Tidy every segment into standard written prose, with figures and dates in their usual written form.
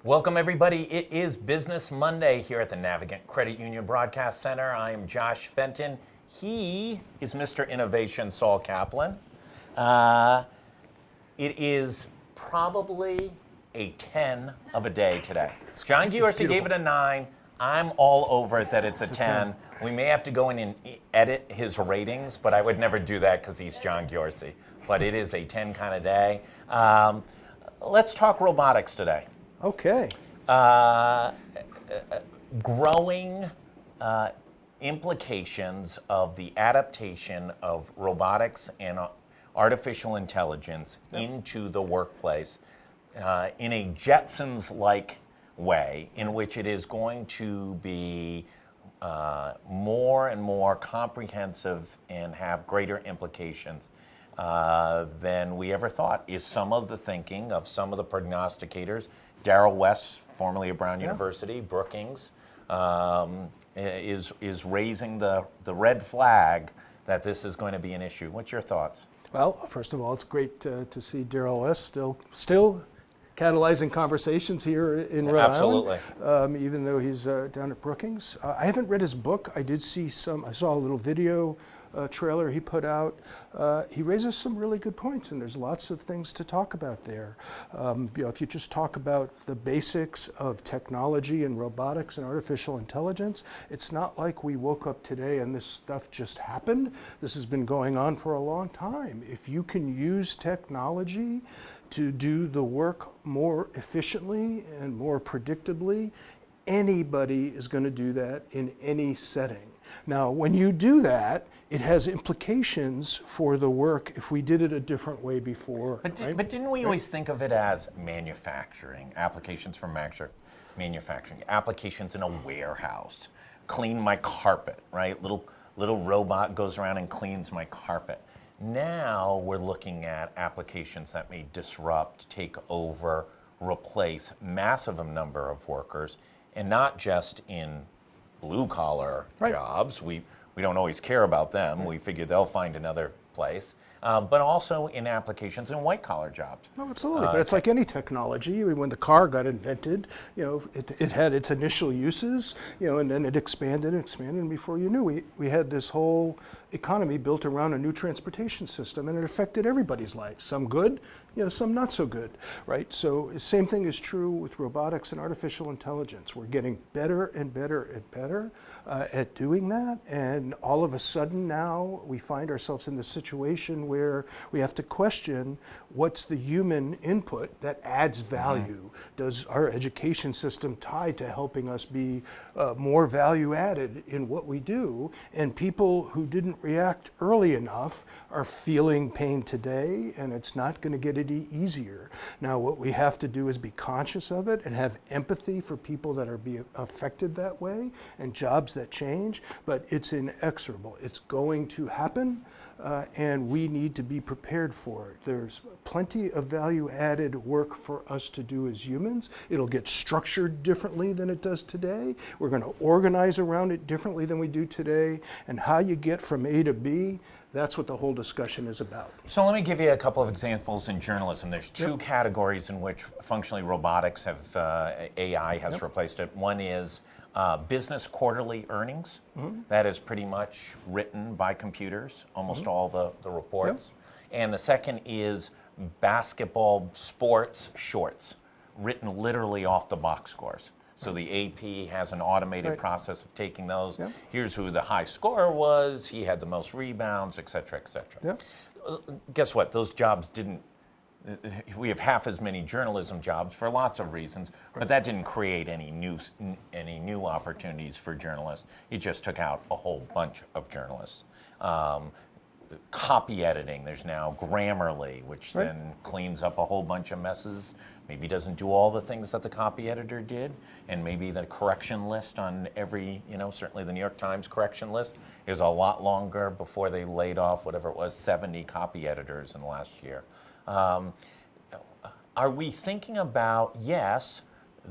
Welcome everybody. It is Business Monday here at the Navigant Credit Union Broadcast Center. I am Josh Fenton. He is Mr. Innovation, Saul Kaplan. It is probably a 10 of a day today. John Giorgi gave it a 9. I'm all over it that it's a 10. We may have to go in and edit his ratings, but I would never do that because he's John Giorgi. But it is a 10 kind of day. Let's talk robotics today. Okay. Growing implications of the adaptation of robotics and artificial intelligence into the workplace in a Jetsons-like way, in which it is going to be more and more comprehensive and have greater implications than we ever thought, is some of the thinking of some of the prognosticators. Darrell West, formerly of Brown University, Brookings, is raising the red flag that this is going to be an issue. What's your thoughts? Well, first of all, it's great to see Darrell West still catalyzing conversations here in Rhode Island, even though he's down at Brookings. I haven't read his book. I did see I saw a little video trailer he put out. He raises some really good points, and there's lots of things to talk about there. If you just talk about the basics of technology and robotics and artificial intelligence, it's not like we woke up today and this stuff just happened. This has been going on for a long time. If you can use technology to do the work more efficiently and more predictably, anybody is going to do that in any setting. Now, when you do that, it has implications for the work if we did it a different way before. But didn't we always think of it as manufacturing, applications for manufacturing, applications in a warehouse, clean my carpet, right? Little robot goes around and cleans my carpet. Now we're looking at applications that may disrupt, take over, replace massive number of workers, and not just in blue-collar jobs. We don't always care about them. We figure they'll find another place. But also in applications in white-collar jobs. No, absolutely. But it's like any technology. When the car got invented, it had its initial uses, and then it expanded and expanded. And before you knew, we had this whole economy built around a new transportation system, and it affected everybody's life. Some good, some not so good, right? So the same thing is true with robotics and artificial intelligence. We're getting better and better and better at doing that, and all of a sudden now we find ourselves in this situation where we have to question what's the human input that adds value. Does our education system tie to helping us be more value added in what we do? And people who didn't react early enough are feeling pain today, and it's not going to get any easier. Now, what we have to do is be conscious of it and have empathy for people that are being affected that way and jobs that change, but it's inexorable. It's going to happen. And we need to be prepared for it. There's plenty of value-added work for us to do as humans. It'll get structured differently than it does today. We're going to organize around it differently than we do today. And how you get from A to B, that's what the whole discussion is about. So let me give you a couple of examples in journalism. There's two categories in which functionally robotics have, AI has replaced it. One is business quarterly earnings. That is pretty much written by computers, almost all the reports. And the second is basketball sports shorts, written literally off the box scores. So the AP has an automated process of taking those. Here's who the high scorer was, he had the most rebounds, et cetera, et cetera. Guess what? Those jobs didn't, we have half as many journalism jobs for lots of reasons, but that didn't create any new opportunities for journalists. It just took out a whole bunch of journalists. Copy editing, there's now Grammarly, which then cleans up a whole bunch of messes. Maybe doesn't do all the things that the copy editor did, and maybe the correction list on every, certainly the New York Times correction list is a lot longer before they laid off, whatever it was, 70 copy editors in the last year. Are we thinking about, yes,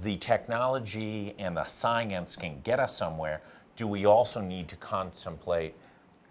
the technology and the science can get us somewhere, do we also need to contemplate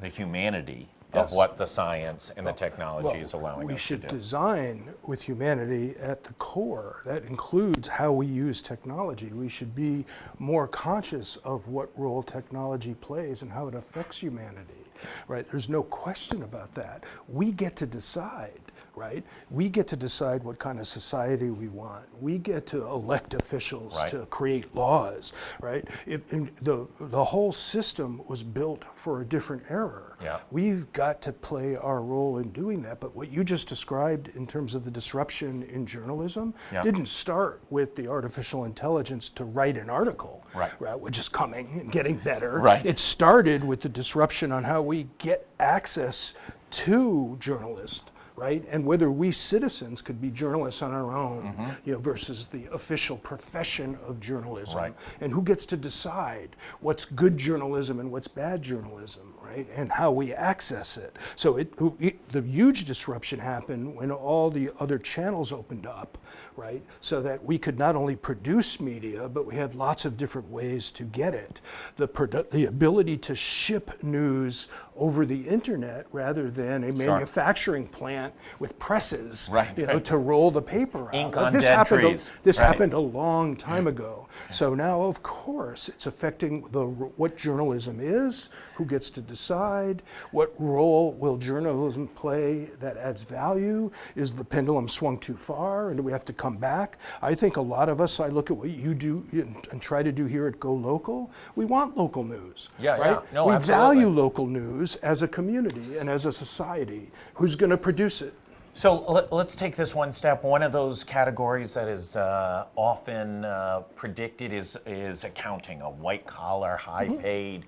the humanity of Yes. what the science and the technology is allowing we us to should do. design with humanity at the core. That includes how we use technology. We should be more conscious of what role technology plays and how it affects humanity, right? There's no question about that. We get to decide, right? We get to decide what kind of society we want. We get to elect officials Right. to create laws, right? The whole system was built for a different era. Yeah. We've got to play our role in doing that. But what you just described in terms of the disruption in journalism Yeah. didn't start with the artificial intelligence to write an article, Right. which is coming and getting better. Right. It started with the disruption on how we get access to journalists. Right, and whether we citizens could be journalists on our own, versus the official profession of journalism, Right. and who gets to decide what's good journalism and what's bad journalism, right, and how we access it. So the huge disruption happened when all the other channels opened up, right, so that we could not only produce media, but we had lots of different ways to get it. The ability to ship news over the internet rather than a manufacturing plant with presses, Right. to roll the paper out. Ink on This dead happened. trees. This Right. happened a long time ago. So now, of course, it's affecting what journalism is, who gets to decide, what role will journalism play that adds value. Is the pendulum swung too far, and do we have to come back? I think a lot of us. I look at what you do and try to do here at GoLocal. We want local news. Yeah, right? yeah. No, we absolutely. value local news as a community and as a society. Who's going to produce it? So let's take this one step. One of those categories that is often predicted is accounting, a white-collar, high-paid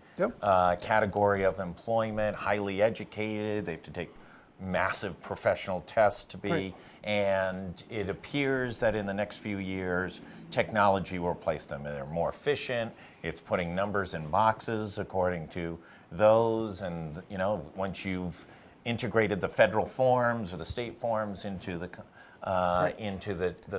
category of employment, highly educated. They have to take massive professional tests to be, Right. and it appears that in the next few years, technology will replace them. They're more efficient. It's putting numbers in boxes according to those, and once you've integrated the federal forms or the state forms into the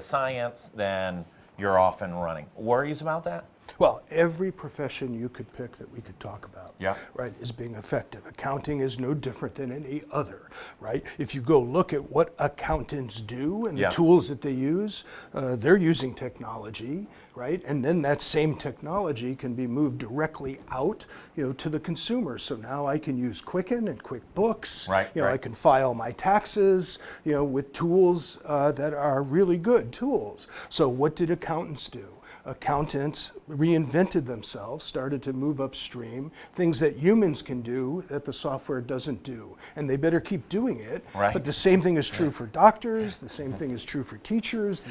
science, then you're off and running. Worries about that? Well, every profession you could pick that we could talk about, Yeah. right, is being effective. Accounting is no different than any other, right? If you go look at what accountants do and the tools that they use, they're using technology, right? And then that same technology can be moved directly out, to the consumer. So now I can use Quicken and QuickBooks. Right, I can file my taxes, with tools that are really good tools. So what did accountants do? Accountants reinvented themselves, started to move upstream, things that humans can do that the software doesn't do. And they better keep doing it. Right. But the same thing is true for doctors, the same thing is true for teachers,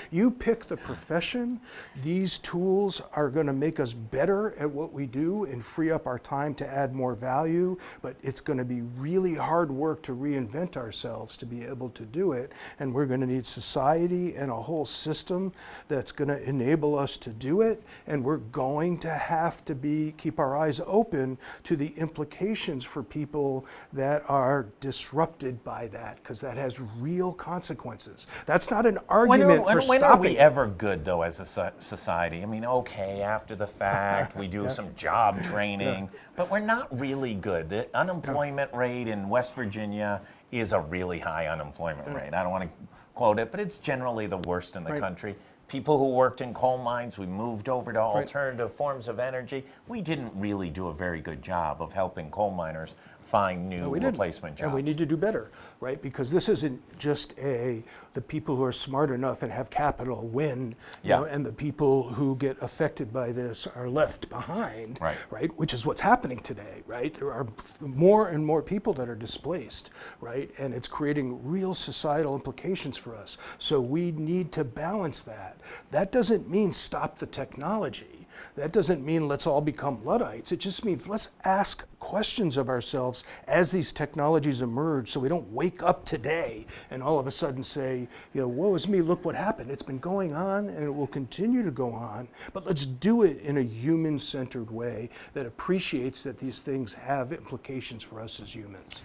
you pick the profession, these tools are gonna make us better at what we do and free up our time to add more value, but it's gonna be really hard work to reinvent ourselves to be able to do it. And we're gonna need society and a whole system that's gonna enable us to do it, and we're going to have to keep our eyes open to the implications for people that are disrupted by that, because that has real consequences. That's not an argument for when are stopping we it. ever good, though, as a society? I mean, okay, after the fact, we do some job training, but we're not really good. The unemployment rate in West Virginia is a really high unemployment rate. I don't want to quote it, but it's generally the worst in the country. People who worked in coal mines, we moved over to alternative forms of energy. We didn't really do a very good job of helping coal miners find new replacement jobs. And we need to do better, right? Because this isn't just the people who are smart enough and have capital win, and the people who get affected by this are left behind, right? Which is what's happening today, right? There are more and more people that are displaced, right? And it's creating real societal implications for us. So we need to balance that. That doesn't mean stop the technology. That doesn't mean let's all become Luddites. It just means let's ask questions of ourselves as these technologies emerge, so we don't wake up today and all of a sudden say, woe is me, look what happened. It's been going on and it will continue to go on, but let's do it in a human-centered way that appreciates that these things have implications for us as humans.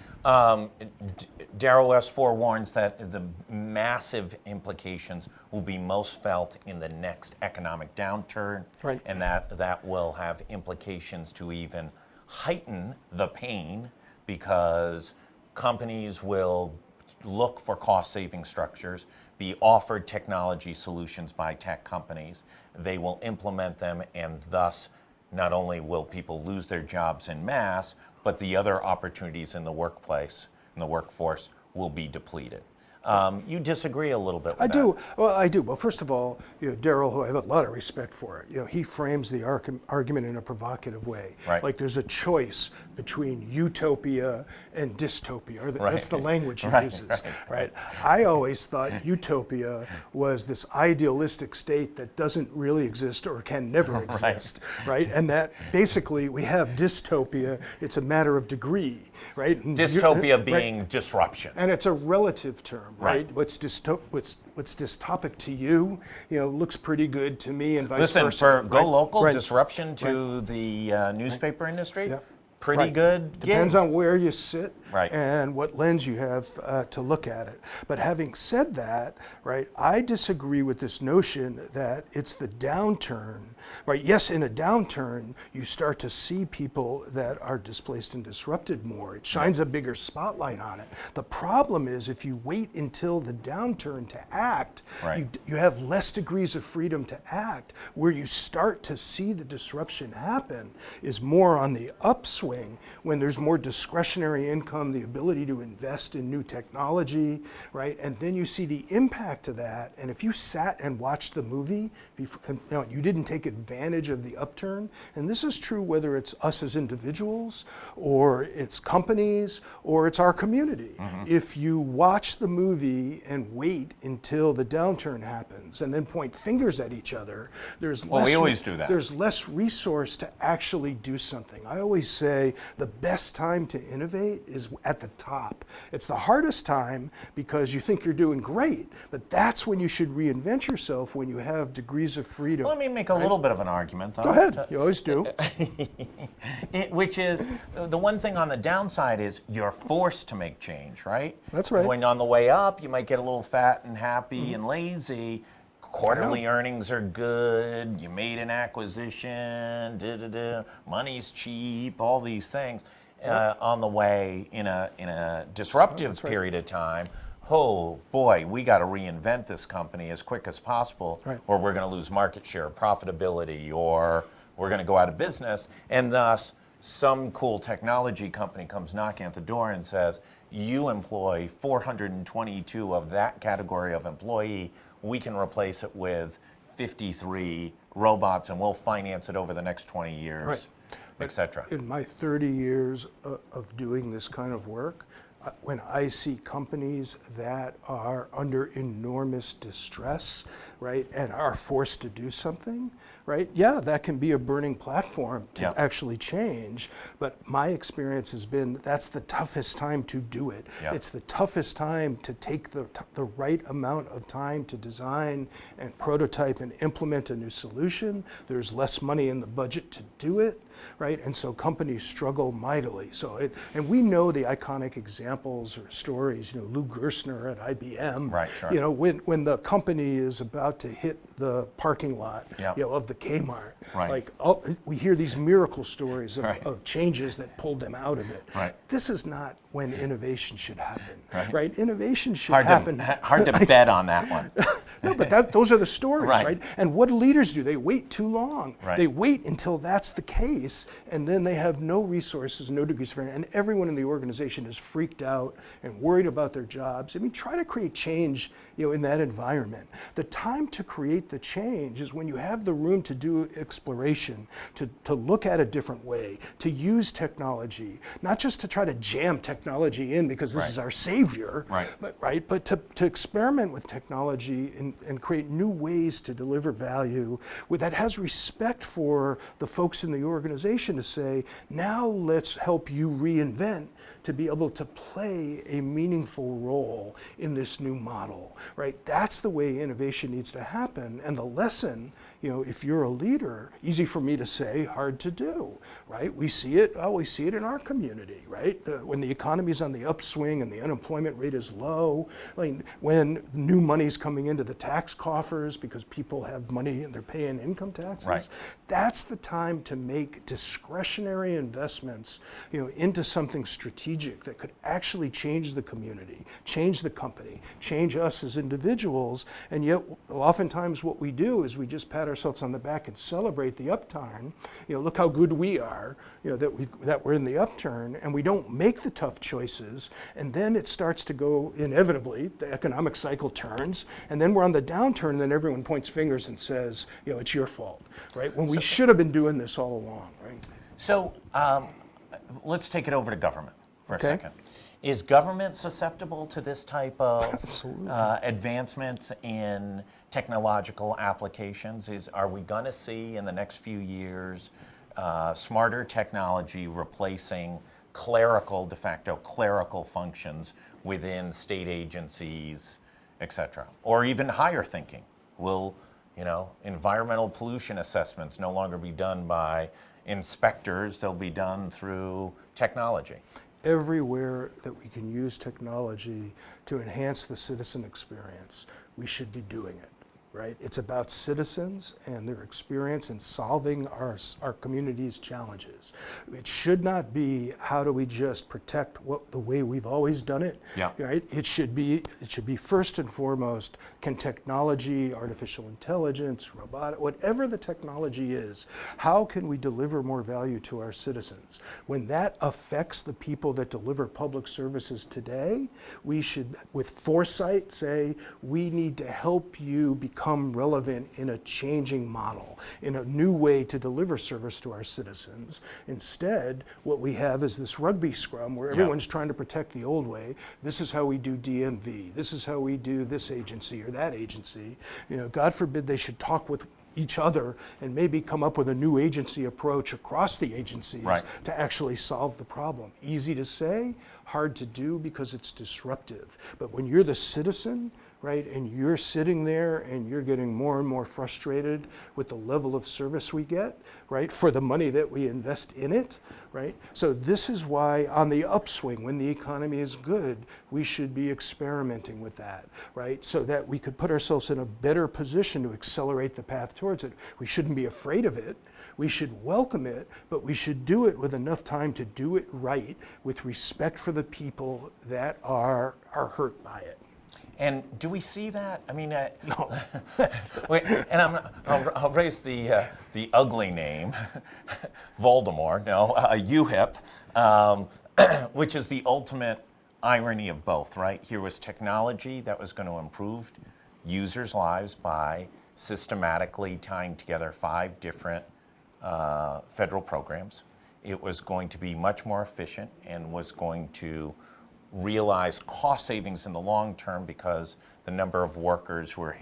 Darrell West forewarns that the massive implications will be most felt in the next economic downturn, and that will have implications to even heighten the pain, because companies will look for cost-saving structures, be offered technology solutions by tech companies. They will implement them, and thus not only will people lose their jobs en masse, but the other opportunities in the workplace, in the workforce, will be depleted. You disagree a little bit with I that. do. Well, I do. Well, first of all, Daryl, who I have a lot of respect for, he frames the argument in a provocative way. Right. Like there's a choice between utopia and dystopia. That's the language he uses. Right. I always thought utopia was this idealistic state that doesn't really exist or can never exist. Right. And that basically we have dystopia. It's a matter of degree. Right. And Dystopia being disruption. And it's a relative term. Right. Right. What's dystopic to you, looks pretty good to me, and vice Listen, versa. for GoLocal, Right. disruption to the newspaper industry, Yep. pretty Right. good gig. Depends on where you sit Right. and what lens you have to look at it. But having said that, right, I disagree with this notion that it's the downturn. Right. Yes, in a downturn, you start to see people that are displaced and disrupted more. It shines a bigger spotlight on it. The problem is if you wait until the downturn to act, Right. you have less degrees of freedom to act. Where you start to see the disruption happen is more on the upswing when there's more discretionary income, the ability to invest in new technology, right? And then you see the impact of that. And if you sat and watched the movie, you didn't take advantage of the upturn, and this is true whether it's us as individuals or it's companies or it's our community. If you watch the movie and wait until the downturn happens and then point fingers at each other, we always do that. There's less resource to actually do something. I always say the best time to innovate is at the top. It's the hardest time because you think you're doing great, but that's when you should reinvent yourself, when you have degrees of freedom. Let me make a little bit of an argument, though. Go ahead. You always do. Which is, the one thing on the downside is you're forced to make change, right? That's right. When on the way up, you might get a little fat and happy and lazy. Quarterly earnings are good. You made an acquisition. Money's cheap. All these things on the way in a disruptive period of time. Oh boy, we got to reinvent this company as quick as possible, or we're going to lose market share, profitability, or we're going to go out of business. And thus, some cool technology company comes knocking at the door and says, you employ 422 of that category of employee. We can replace it with 53 robots, and we'll finance it over the next 20 years, et cetera. In my 30 years of doing this kind of work, when I see companies that are under enormous distress, right, and are forced to do something, right, yeah, that can be a burning platform to actually change, but my experience has been that's the toughest time to do it. It's the toughest time to take the right amount of time to design and prototype and implement a new solution. There's less money in the budget to do it, right, and so companies struggle mightily. So and we know the iconic examples or stories, Lou Gerstner at IBM, Right, sure. When the company is about to hit the parking lot, of the Kmart, Right. we hear these miracle stories of changes that pulled them out of it. Right. This is not when innovation should happen, Right. Innovation should happen. Hard to bet on that one. No, but those are the stories, Right. right? And what do leaders do? They wait too long. Right. They wait until that's the case, and then they have no resources, no degrees of freedom, and everyone in the organization is freaked out and worried about their jobs. I mean, try to create change, in that environment. The time to create the change is when you have the room to do exploration, to look at a different way, to use technology, not just to try to jam technology in because this is our savior, but to experiment with technology and create new ways to deliver value that has respect for the folks in the organization to say, now let's help you reinvent to be able to play a meaningful role in this new model, right? That's the way innovation needs to happen. And the lesson, if you're a leader, easy for me to say, hard to do, right? We see it in our community, right? When the economy's on the upswing and the unemployment rate is low, when new money's coming into the tax coffers because people have money and they're paying income taxes. Right. That's the time to make discretionary investments, into something strategic that could actually change the community, change the company, change us as individuals. And yet, oftentimes what we do is we just pat ourselves on the back and celebrate the upturn. Look how good we are, that we're in the upturn, and we don't make the tough choices. And then it starts to go, inevitably, the economic cycle turns, and then we're on the downturn, and then everyone points fingers and says, it's your fault, right? When we should have been doing this all along, right? So let's take it over to government for a Okay. second. Is government susceptible to this type of Absolutely. advancements in technological applications? Are we going to see in the next few years smarter technology replacing de facto clerical functions within state agencies, et cetera? Or even higher thinking? Will environmental pollution assessments no longer be done by inspectors? They'll be done through technology. Everywhere that we can use technology to enhance the citizen experience, we should be doing it, right? It's about citizens and their experience in solving our community's challenges. It should not be how do we just protect the way we've always done it, Yeah. right? It should be first and foremost, can technology, artificial intelligence, robotic, whatever the technology is, how can we deliver more value to our citizens? When that affects the people that deliver public services today, we should, with foresight, say, we need to help you become relevant in a changing model, in a new way to deliver service to our citizens. Instead, what we have is this rugby scrum where everyone's trying to protect the old way. This is how we do DMV. This is how we do this agency or that agency. God forbid they should talk with each other and maybe come up with a new agency approach across the agencies to actually solve the problem. Easy to say, hard to do because it's disruptive. But when you're the citizen, right, and you're sitting there and you're getting more and more frustrated with the level of service we get, right, for the money that we invest in it, right? So this is why on the upswing, when the economy is good, we should be experimenting with that, right? So that we could put ourselves in a better position to accelerate the path towards it. We shouldn't be afraid of it. We should welcome it, but we should do it with enough time to do it right, with respect for the people that are hurt by it. And do we see that? I mean, No. wait, and I'll raise the ugly name, Voldemort. No, UHIP, which is the ultimate irony of both, right? Here was technology that was going to improve users' lives by systematically tying together 5 different federal programs. It was going to be much more efficient and was going to realize cost savings in the long term because the number of workers who are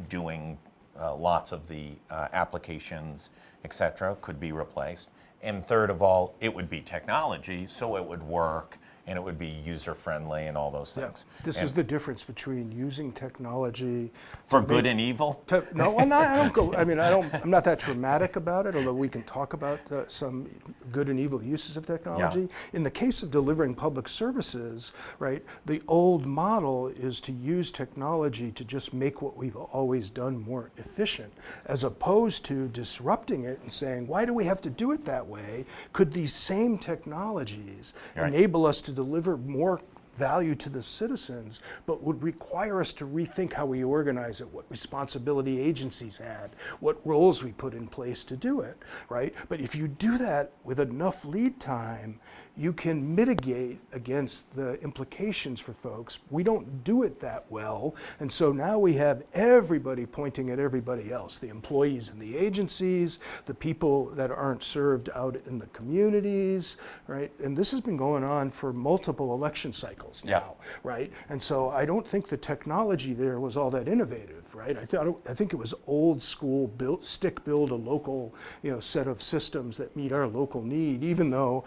doing lots of the applications, et cetera, could be replaced. And third of all, it would be technology, so it would work and it would be user-friendly and all those things. This is the difference between using technology for good and evil? No, I'm not that dramatic about it, although we can talk about some good and evil uses of technology. Yeah. In the case of delivering public services, right, the old model is to use technology to just make what we've always done more efficient, as opposed to disrupting it and saying, why do we have to do it that way? Could these same technologies enable us to deliver more value to the citizens, but would require us to rethink how we organize it, what responsibility agencies had, what roles we put in place to do it, right? But if you do that with enough lead time, you can mitigate against the implications for folks. We don't do it that well, and so now we have everybody pointing at everybody else, the employees in the agencies, the people that aren't served out in the communities, right? And this has been going on for multiple election cycles now, right? And so I don't think the technology there was all that innovative, right? I think it was old school, build a local, set of systems that meet our local need, even though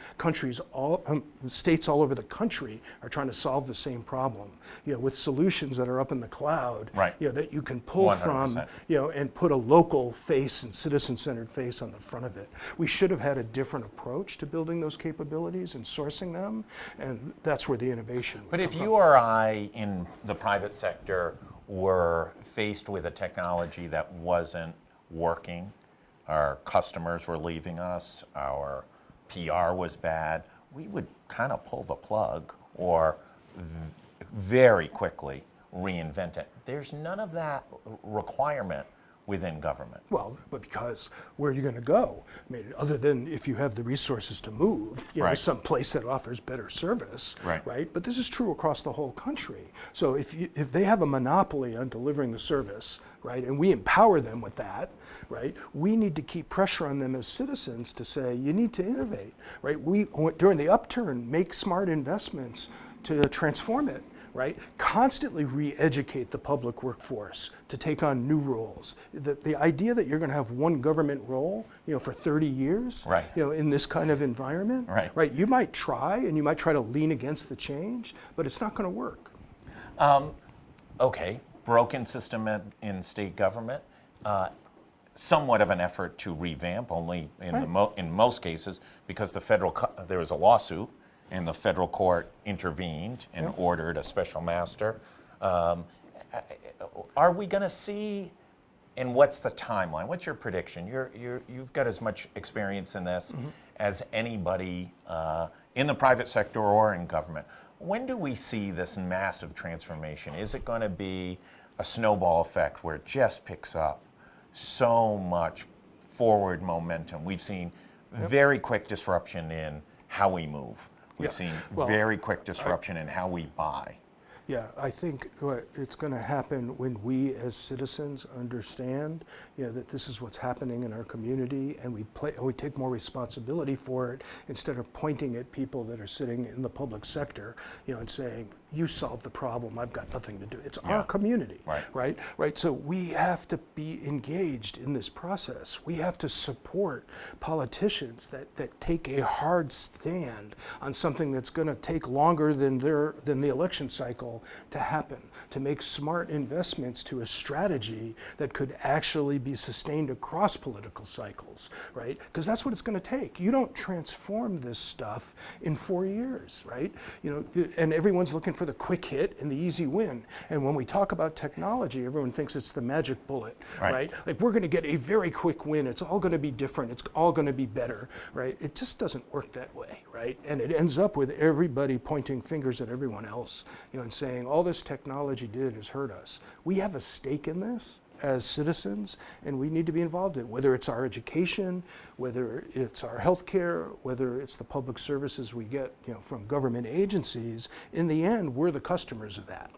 states all over the country are trying to solve the same problem, with solutions that are up in the cloud, that you can pull 100%. from, and put a local face and citizen-centered face on the front of it. We should have had a different approach to building those capabilities and sourcing them, and that's where the innovation would But if come you from. or I in the private sector were faced with a technology that wasn't working, our customers were leaving us, our PR was bad, we would kind of pull the plug or very quickly reinvent it. There's none of that requirement within government. Well, but because where are you going to go? I mean, other than if you have the resources to move, Right. some place that offers better service, Right. But this is true across the whole country. So if they have a monopoly on delivering the service, right, and we empower them with that, right, we need to keep pressure on them as citizens to say, you need to innovate, right? We, during the upturn, make smart investments to transform it. Right? Constantly re-educate the public workforce to take on new roles. The idea that you're going to have one government role, for 30 years, Right. In this kind of environment, Right. You might try and you might try to lean against the change, but it's not going to work. Okay, broken system in state government. Somewhat of an effort to revamp, only in in most cases, because there was a lawsuit and the federal court intervened and ordered a special master. Are we going to see? And what's the timeline? What's your prediction? You've got as much experience in this as anybody in the private sector or in government. When do we see this massive transformation? Is it going to be a snowball effect where it just picks up so much forward momentum? We've seen very quick disruption in how we move. We've seen very quick disruption in how we buy. Yeah, I think it's going to happen when we as citizens understand, that this is what's happening in our community, and we take more responsibility for it instead of pointing at people that are sitting in the public sector, and saying, you solve the problem, I've got nothing to do. It's our community, right? So we have to be engaged in this process. We have to support politicians that take a hard stand on something that's going to take longer than the election cycle to happen, to make smart investments to a strategy that could actually be sustained across political cycles, right? Because that's what it's going to take. You don't transform this stuff in 4 years, right? And everyone's looking for the quick hit and the easy win. And when we talk about technology, everyone thinks it's the magic bullet, right? Like, we're going to get a very quick win. It's all going to be different. It's all going to be better, right? It just doesn't work that way, right? And it ends up with everybody pointing fingers at everyone else, and saying, all this technology did is hurt us. We have a stake in this as citizens, and we need to be involved in it, whether it's our education, whether it's our healthcare, whether it's the public services we get, from government agencies. In the end, we're the customers of that.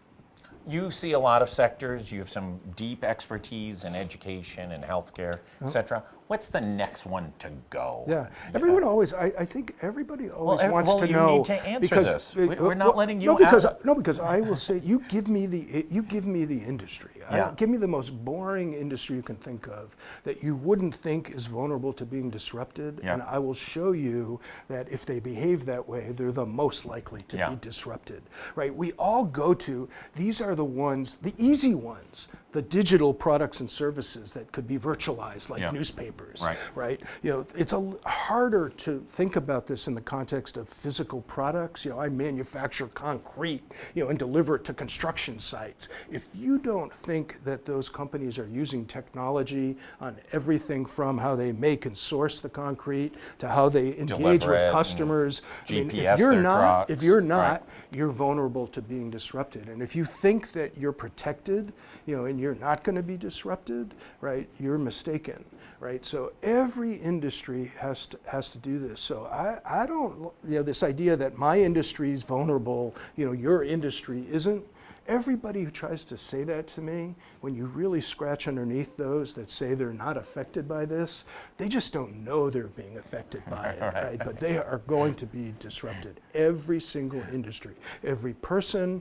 You see a lot of sectors. You have some deep expertise in education and healthcare, et cetera. What's the next one to go? Yeah, everyone always. I think everybody always wants to know. You need to answer this. We're not letting you. Because I will say, you give me the industry. Give me the most boring industry you can think of that you wouldn't think is vulnerable to being disrupted, and I will show you that if they behave that way, they're the most likely to be disrupted. Right? We all go to these are the ones, the easy ones. The digital products and services that could be virtualized, like newspapers, right? It's harder to think about this in the context of physical products. I manufacture concrete, and deliver it to construction sites. If you don't think that those companies are using technology on everything from how they make and source the concrete to how they engage with customers, GPS if you're not, you're vulnerable to being disrupted. And if you think that you're protected, and you're not going to be disrupted, right? You're mistaken, right? So every industry has to do this. So I don't, this idea that my industry is vulnerable, your industry isn't. Everybody who tries to say that to me, when you really scratch underneath those that say they're not affected by this, they just don't know they're being affected by it, right? But they are going to be disrupted. Every single industry, every person,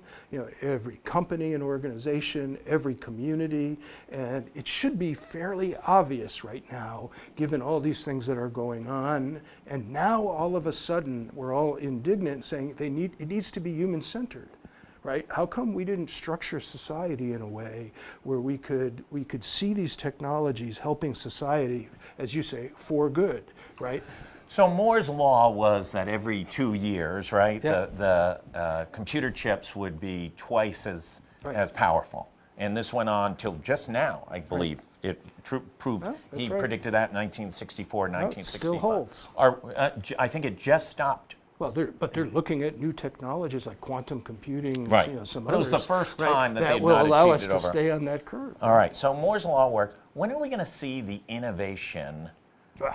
every company and organization, every community, and it should be fairly obvious right now, given all these things that are going on. And now all of a sudden, we're all indignant saying it needs to be human-centered. Right? How come we didn't structure society in a way where we could see these technologies helping society, as you say, for good, right? So Moore's law was that every 2 years, right, the computer chips would be twice as powerful. And this went on till just now, I believe. It proved, No, that's he right. predicted that in 1964, No, it 1965. still holds. I think it just stopped. Well, they're looking at new technologies like quantum computing, Right. some But it was others. the first time that they'd will not allow us achieved it to over. stay on that curve. All right, so Moore's Law worked. When are we going to see the innovation,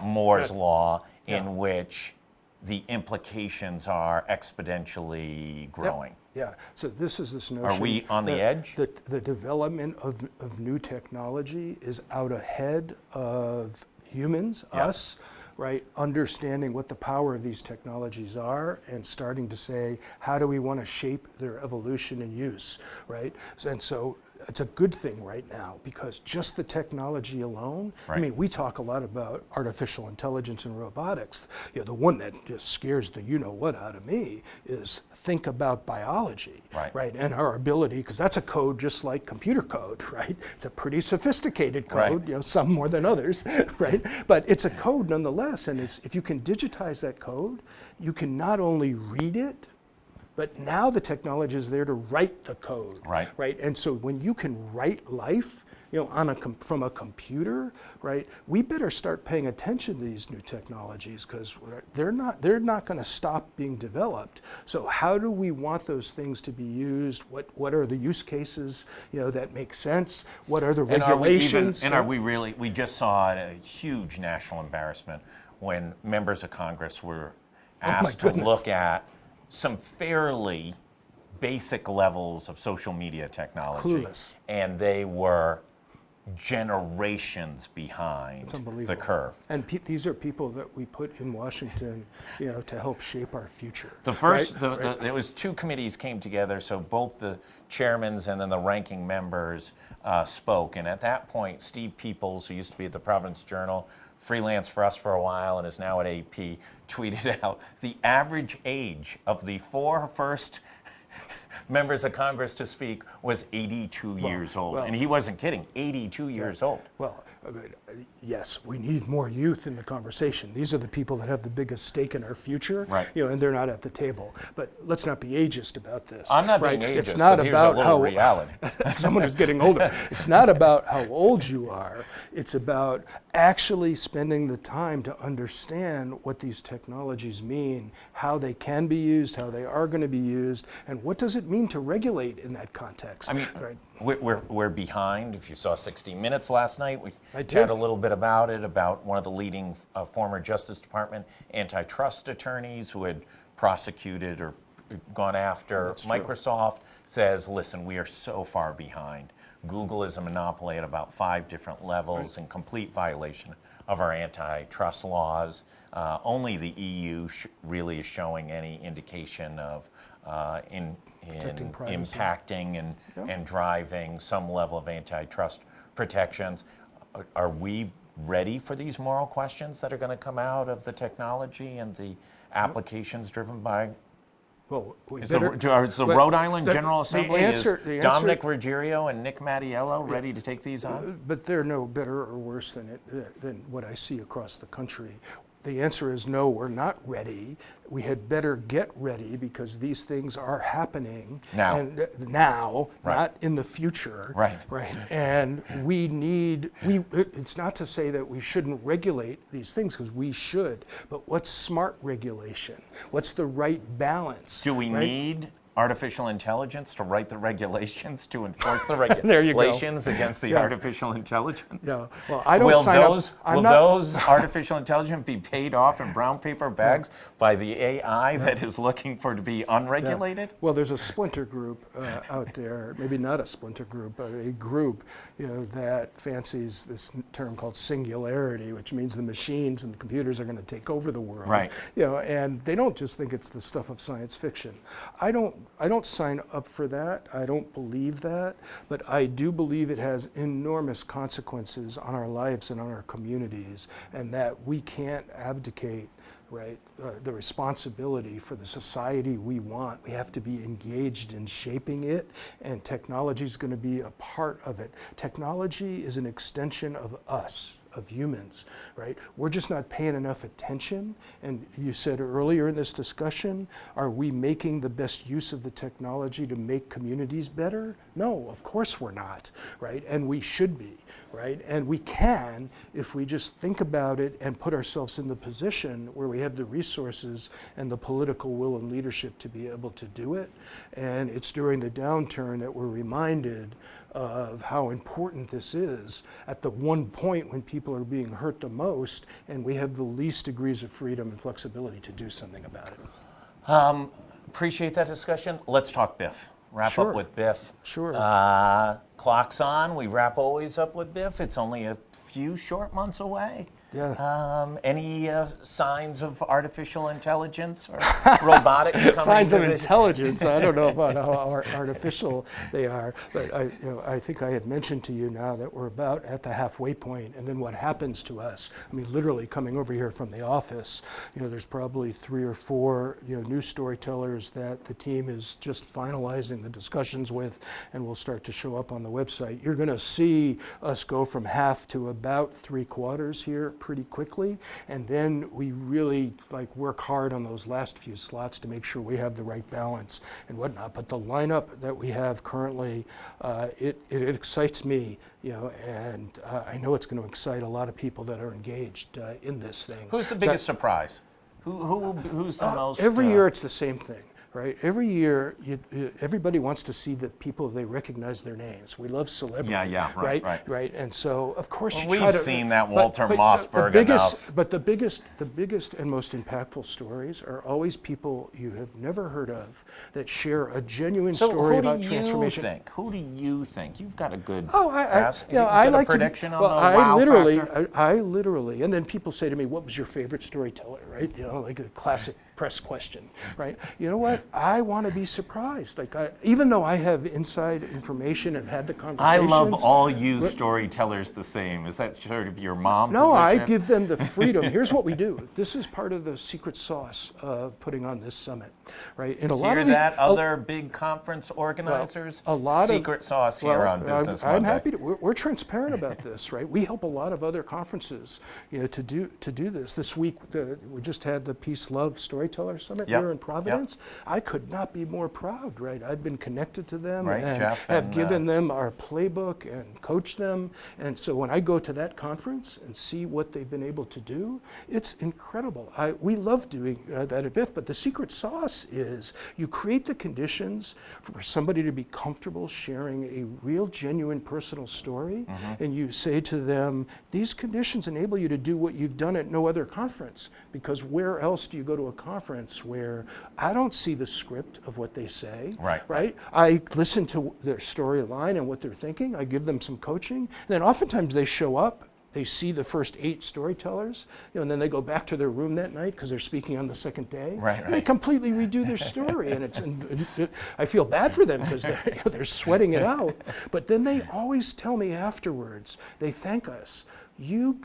Moore's Law, in which the implications are exponentially growing? Yeah, so this is this notion. Are we on the edge? That the development of new technology is out ahead of humans, us, right? Understanding what the power of these technologies are and starting to say, how do we want to shape their evolution and use, right? And so it's a good thing right now because just the technology alone, I Right. mean, we talk a lot about artificial intelligence and robotics. The one that just scares the you-know-what out of me is think about biology, Right. And our ability, because that's a code just like computer code, right? It's a pretty sophisticated code, Right. Some more than others, right? But it's a code nonetheless, and if you can digitize that code, you can not only read it, but now the technology is there to write the code, Right. And so when you can write life, from a computer, right? We better start paying attention to these new technologies because they're not going to stop being developed. So how do we want those things to be used? What are the use cases, that make sense? What are the regulations? Are we really? We just saw a huge national embarrassment when members of Congress were asked to goodness. look at some fairly basic levels of social media technology, Clueless. and they were generations behind It's the unbelievable. curve. And these are people that we put in Washington, to help shape our future. The first, right? it was two committees came together, so both the chairmans and then the ranking members spoke. And at that point, Steve Peoples, who used to be at the Providence Journal, freelanced for us for a while and is now at AP, tweeted out the average age of the four first members of Congress to speak was 82 years old. And he wasn't kidding, 82 years old. Well, yes, we need more youth in the conversation. These are the people that have the biggest stake in our future, Right. And they're not at the table. But let's not be ageist about this. I'm not right? being ageist, It's not but here's about a little how reality. someone who's getting older. It's not about how old you are. It's about actually spending the time to understand what these technologies mean, how they can be used, how they are going to be used, and what does it mean to regulate in that context. I mean, right? we're behind. If you saw 60 Minutes last night, we I did. chatted a little bit about it, about one of the leading former Justice Department antitrust attorneys who had prosecuted or gone after That's true. Microsoft, says, listen, we are so far behind. Google is a monopoly at about 5 different levels in complete violation of our antitrust laws. Only the EU really is showing any indication of in Protecting privacy. impacting and driving some level of antitrust protections. Are we ready for these moral questions that are going to come out of the technology and the applications driven by? Well, we Is better- the Rhode Island the- General the Assembly, answer- is Dominic Ruggiero and Nick Mattiello ready to take these on? But they're no better or worse than what I see across the country. The answer is no, we're not ready. We had better get ready because these things are happening Now. and now, Right. not in the future. Right. And it's not to say that we shouldn't regulate these things because we should, but what's smart regulation? What's the right balance? Do we right? need artificial intelligence to write the regulations to enforce the There you go. regulations against the artificial intelligence? No, well, I don't Will sign those up. will those artificial intelligence be paid off in brown paper bags by the AI that is looking for to be unregulated? Well, there's a splinter group out there, maybe not a splinter group, but a group that fancies this term called singularity, which means the machines and the computers are going to take over the world. Right. And they don't just think it's the stuff of science fiction. I don't sign up for that. I don't believe that, but I do believe it has enormous consequences on our lives and on our communities, and that we can't abdicate the responsibility for the society we want. We have to be engaged in shaping it, and technology is going to be a part of it. Technology is an extension of us, of humans, right? We're just not paying enough attention. And you said earlier in this discussion, are we making the best use of the technology to make communities better? No, of course we're not, right? And we should be, right? And we can if we just think about it and put ourselves in the position where we have the resources and the political will and leadership to be able to do it. And it's during the downturn that we're reminded of how important this is at the one point when people are being hurt the most and we have the least degrees of freedom and flexibility to do something about it. Appreciate that discussion. Let's talk BIFF. Wrap Sure. up with BIFF. Sure. Clock's on. We wrap always up with BIFF. It's only a few short months away. Yeah. Any signs of artificial intelligence or robotics coming? Signs of to this? intelligence. I don't know about how artificial they are, but I think I had mentioned to you now that we're about at the halfway point, and then what happens to us? I mean, literally coming over here from the office, there's probably 3 or 4 new storytellers that the team is just finalizing the discussions with, and will start to show up on the website. You're going to see us go from half to about 3/4 here pretty quickly, and then we really work hard on those last few slots to make sure we have the right balance and whatnot. But the lineup that we have currently, it excites me, and I know it's going to excite a lot of people that are engaged in this thing. Who's the biggest surprise? Who's the most? Every year it's the same thing. Right? Every year, everybody wants to see the people they recognize their names. We love celebrity. Yeah, right. And so, of course, Well, you we've try to, seen that but- Walter but Mossberg the biggest, enough. But the biggest and most impactful stories are always people you have never heard of that share a genuine story about transformation. Who do you think? You've got a good. I like a prediction to. on Well, the I wow literally, factor? I literally, and then people say to me, "What was your favorite storyteller?" Right? Like a classic press question, right? You know what? I want to be surprised. Even though I have inside information and had the I conversations. love all you storytellers the same. Is that sort of your mom No, I position? give them the freedom. Here's what we do. This is part of the secret sauce of putting on this summit, right? In a lot Hear of that, other big conference organizers? a lot of secret sauce here on Business I'm Monday. happy to. We're transparent about this, right? We help a lot of other conferences, to do this. This week, we just had the Peace Love Storyteller Summit here in Providence. I could not be more proud, right? I've been connected to them Right, and Jeff have and, given them our playbook and coached them. And so when I go to that conference and see what they've been able to do, it's incredible. We love doing that at BIFF, but the secret sauce is you create the conditions for somebody to be comfortable sharing a real, genuine personal story, and you say to them, these conditions enable you to do what you've done at no other conference, because where else do you go to a conference where I don't see the script of what they say, right? I listen to their storyline and what they're thinking, I give them some coaching, and then oftentimes they show up, they see the first 8 storytellers, and then they go back to their room that night because they're speaking on the second day. And they completely redo their story, and I feel bad for them because they're sweating it out. But then they always tell me afterwards, they thank us. You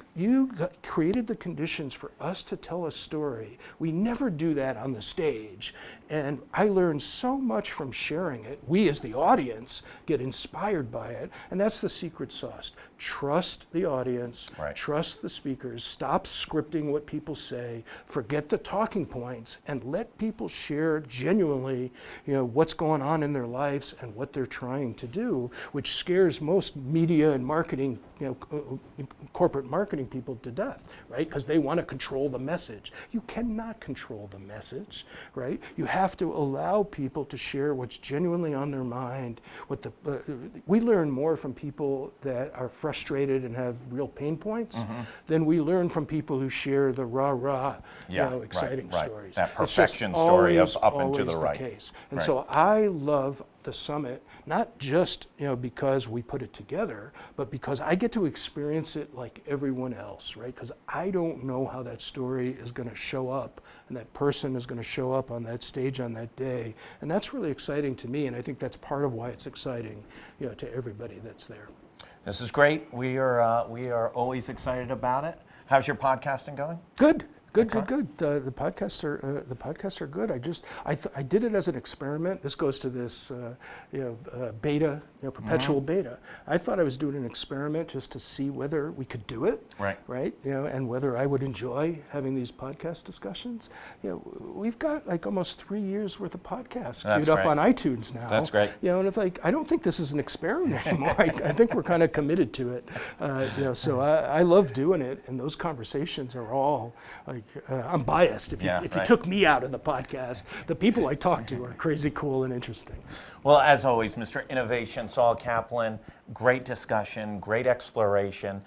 created the conditions for us to tell a story. We never do that on the stage. And I learned so much from sharing it. We as the audience get inspired by it. And that's the secret sauce. Trust the audience, trust the speakers, stop scripting what people say, forget the talking points, and let people share genuinely, what's going on in their lives and what they're trying to do, which scares most media and marketing, corporate marketing people to death, right? Because they want to control the message. You cannot control the message, right? You have to allow people to share what's genuinely on their mind. We learn more from people that are frustrated and have real pain points than we learn from people who share the rah-rah, exciting stories. That perfection story of up and to the right. Case. And so I love the summit, not just because we put it together, but because I get to experience it like everyone else, right? Because I don't know how that story is going to show up and that person is going to show up on that stage on that day. And that's really exciting to me, and I think that's part of why it's exciting to everybody that's there. This is great. We are always excited about it. How's your podcasting going? Good. Good, good, good. The podcasts are good. I did it as an experiment. This goes to this beta, perpetual beta. I thought I was doing an experiment just to see whether we could do it, right? And whether I would enjoy having these podcast discussions. We've got like almost 3 years worth of podcasts queued up on iTunes now. That's great. And it's like I don't think this is an experiment anymore. I think we're kind of committed to it. So I love doing it, and those conversations are all like. I'm biased. If you took me out of the podcast, the people I talk to are crazy cool and interesting. Well, as always, Mr. Innovation, Saul Kaplan, great discussion, great exploration.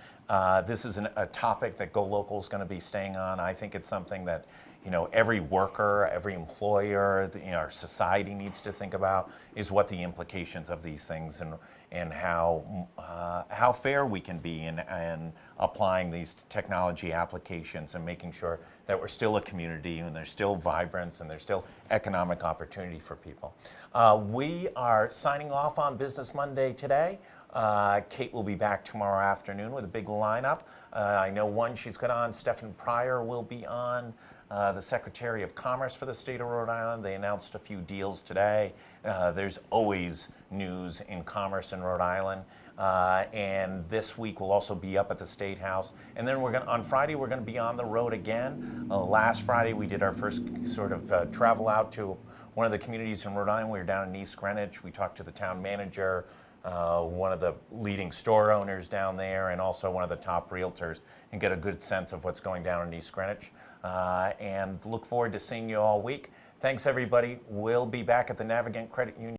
This is a topic that GoLocal is going to be staying on. I think it's something that every worker, every employer, our society needs to think about is what the implications of these things and how fair we can be in applying these technology applications and making sure that we're still a community and there's still vibrance and there's still economic opportunity for people. We are signing off on Business Monday today. Kate will be back tomorrow afternoon with a big lineup. I know she's got on. Stephen Pryor will be on. The Secretary of Commerce for the state of Rhode Island. They announced a few deals today. There's always news in commerce in Rhode Island. And this week we'll also be up at the State House. And then on Friday we're going to be on the road again. Last Friday we did our first sort of travel out to one of the communities in Rhode Island. We were down in East Greenwich. We talked to the town manager, one of the leading store owners down there, and also one of the top realtors, and get a good sense of what's going down in East Greenwich. And look forward to seeing you all week. Thanks, everybody. We'll be back at the Navigant Credit Union.